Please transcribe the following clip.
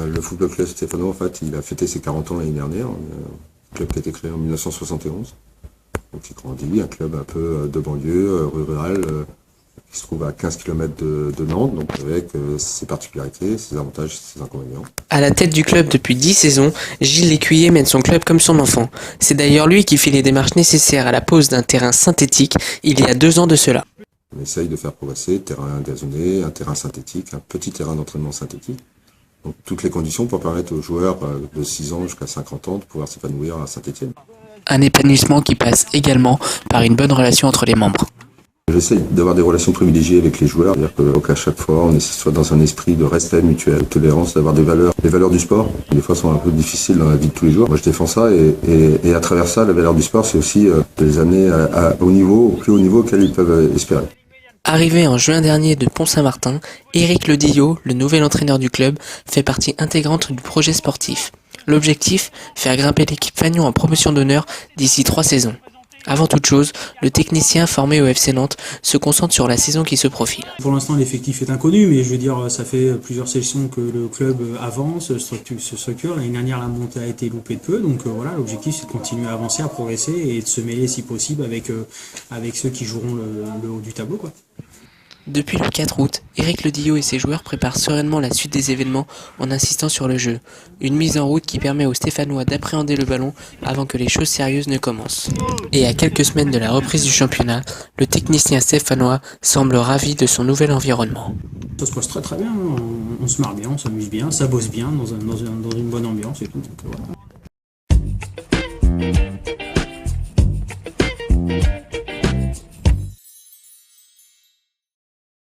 Le Football Club Stéphanois, en fait, il a fêté ses 40 ans l'année dernière. Un club qui a été créé en 1971. Donc il grandit, un club un peu de banlieue, rural, qui se trouve à 15 km de Nantes, donc avec ses particularités, ses avantages et ses inconvénients. À la tête du club depuis 10 saisons, Gilles Lécuyer mène son club comme son enfant. C'est d'ailleurs lui qui fait les démarches nécessaires à la pose d'un terrain synthétique il y a 2 ans de cela. On essaye de faire progresser, terrain gazonné, un terrain synthétique, un petit terrain d'entraînement synthétique. Donc toutes les conditions pour permettre aux joueurs de 6 ans jusqu'à 50 ans de pouvoir s'épanouir à Saint-Étienne. Un épanouissement qui passe également par une bonne relation entre les membres. J'essaie d'avoir des relations privilégiées avec les joueurs, c'est-à-dire qu'à chaque fois on soit dans un esprit de respect mutuel, de tolérance, d'avoir des valeurs. Les valeurs du sport, des fois sont un peu difficiles dans la vie de tous les jours. Moi je défends ça et à travers ça, la valeur du sport, c'est aussi de les amener au plus haut niveau auquel ils peuvent espérer. Arrivé en juin dernier de Pont-Saint-Martin, Éric Ledillot, le nouvel entraîneur du club, fait partie intégrante du projet sportif. L'objectif, faire grimper l'équipe Fagnon en promotion d'honneur d'ici 3 saisons. Avant toute chose, le technicien formé au FC Nantes se concentre sur la saison qui se profile. Pour l'instant, l'effectif est inconnu, mais je veux dire, ça fait plusieurs saisons que le club avance, se structure. L'année dernière, la montée a été loupée de peu, donc voilà, l'objectif c'est de continuer à avancer, à progresser et de se mêler si possible avec ceux qui joueront le haut du tableau, quoi. Depuis le 4 août, Éric Ledillot et ses joueurs préparent sereinement la suite des événements en insistant sur le jeu. Une mise en route qui permet aux Stéphanois d'appréhender le ballon avant que les choses sérieuses ne commencent. Et à quelques semaines de la reprise du championnat, le technicien stéphanois semble ravi de son nouvel environnement. Ça se passe très très bien, on se marre bien, on s'amuse bien, ça bosse bien dans une bonne ambiance et tout. Donc, voilà.